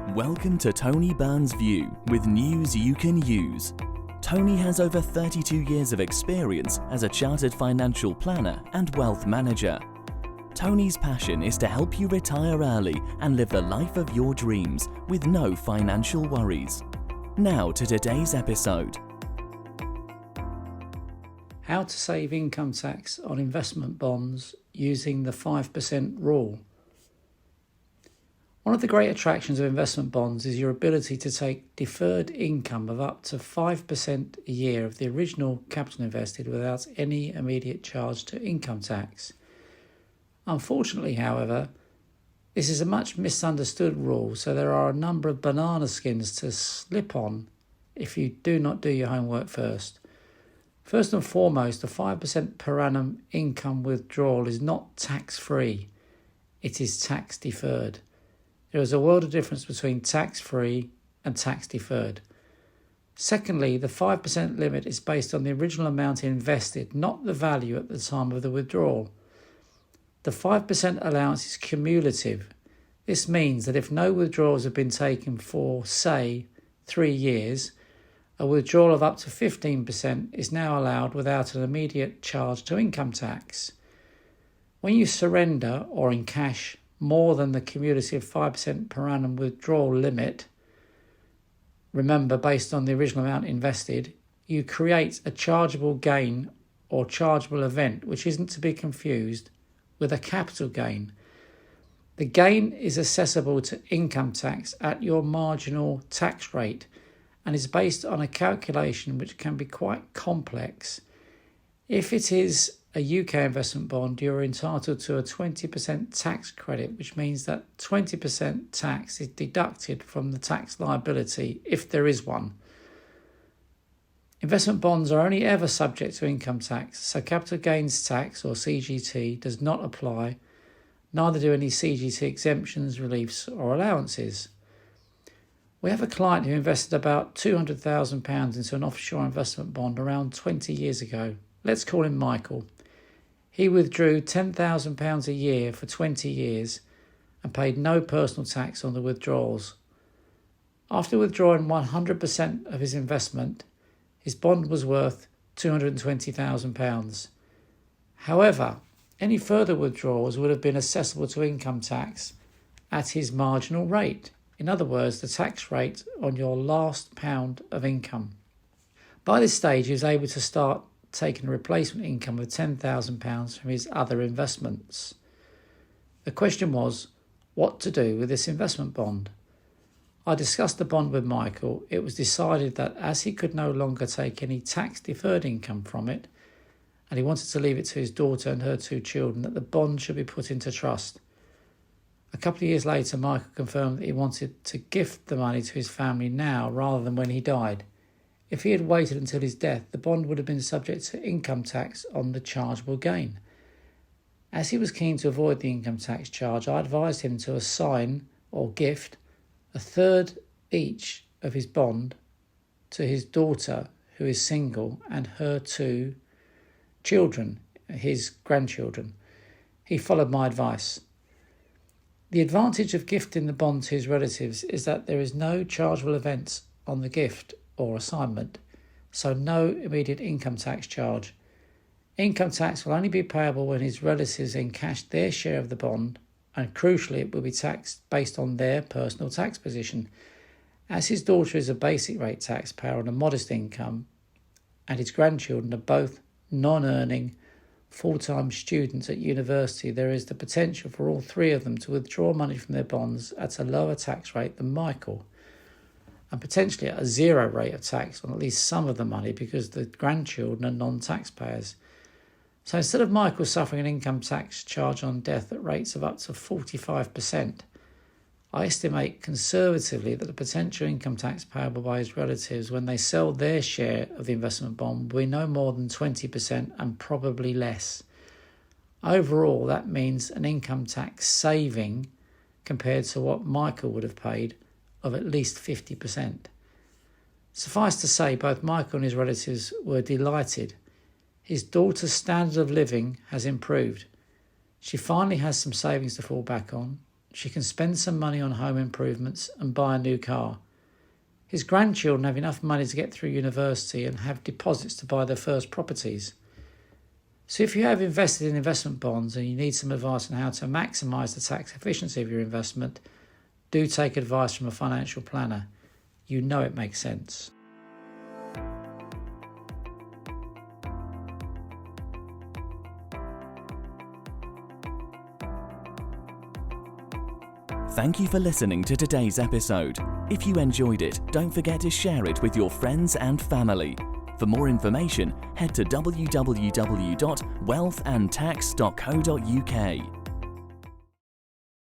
Welcome to Tony Byrne's View with news you can use. Tony has over 32 years of experience as a chartered financial planner and wealth manager. Tony's passion is to help you retire early and live the life of your dreams with no financial worries. Now to today's episode. How to save income tax on investment bonds using the 5% rule. One of the great attractions of investment bonds is your ability to take deferred income of up to 5% a year of the original capital invested without any immediate charge to income tax. Unfortunately, however, this is a much misunderstood rule, so there are a number of banana skins to slip on if you do not do your homework first. First and foremost, the 5% per annum income withdrawal is not tax-free. It is tax-deferred. There is a world of difference between tax-free and tax-deferred. Secondly, the 5% limit is based on the original amount invested, not the value at the time of the withdrawal. The 5% allowance is cumulative. This means that if no withdrawals have been taken for, say, 3 years, a withdrawal of up to 15% is now allowed without an immediate charge to income tax. When you surrender, or in cash, more than the cumulative 5% per annum withdrawal limit, remember based on the original amount invested, you create a chargeable gain or chargeable event, which isn't to be confused with a capital gain. The gain is assessable to income tax at your marginal tax rate and is based on a calculation which can be quite complex. If it is a UK investment bond, you're entitled to a 20% tax credit, which means that 20% tax is deducted from the tax liability if there is one. Investment bonds are only ever subject to income tax, so capital gains tax, or CGT, does not apply, neither do any CGT exemptions, reliefs or allowances. We have a client who invested about £200,000 into an offshore investment bond around 20 years ago. Let's call him Michael. He withdrew £10,000 a year for 20 years and paid no personal tax on the withdrawals. After withdrawing 100% of his investment, his bond was worth £220,000. However, any further withdrawals would have been assessable to income tax at his marginal rate. In other words, the tax rate on your last pound of income. By this stage, he was able to start taking a replacement income of £10,000 from his other investments. The question was, what to do with this investment bond? I discussed the bond with Michael. It was decided that as he could no longer take any tax-deferred income from it, and he wanted to leave it to his daughter and her 2 children, that the bond should be put into trust. A couple of years later, Michael confirmed that he wanted to gift the money to his family now rather than when he died. If he had waited until his death, the bond would have been subject to income tax on the chargeable gain. As he was keen to avoid the income tax charge, I advised him to assign or gift a third each of his bond to his daughter, who is single, and her 2 children, his grandchildren. He followed my advice. The advantage of gifting the bond to his relatives is that there is no chargeable events on the gift or assignment, so no immediate income tax charge. Income tax will only be payable when his relatives encash their share of the bond, and crucially it will be taxed based on their personal tax position. As his daughter is a basic rate taxpayer on a modest income, and his grandchildren are both non-earning full-time students at university, there is the potential for all 3 of them to withdraw money from their bonds at a lower tax rate than Michael, and potentially at a 0 rate of tax on at least some of the money because the grandchildren are non-taxpayers. So instead of Michael suffering an income tax charge on death at rates of up to 45%, I estimate conservatively that the potential income tax payable by his relatives when they sell their share of the investment bond will be no more than 20% and probably less. Overall, that means an income tax saving compared to what Michael would have paid of at least 50%. Suffice to say, both Michael and his relatives were delighted. His daughter's standard of living has improved. She finally has some savings to fall back on. she can spend some money on home improvements and buy a new car. His grandchildren have enough money to get through university and have deposits to buy their first properties. So if you have invested in investment bonds and you need some advice on how to maximise the tax efficiency of your investment, do take advice from a financial planner. You know it makes sense. Thank you for listening to today's episode. If you enjoyed it, don't forget to share it with your friends and family. For more information, head to www.wealthandtax.co.uk.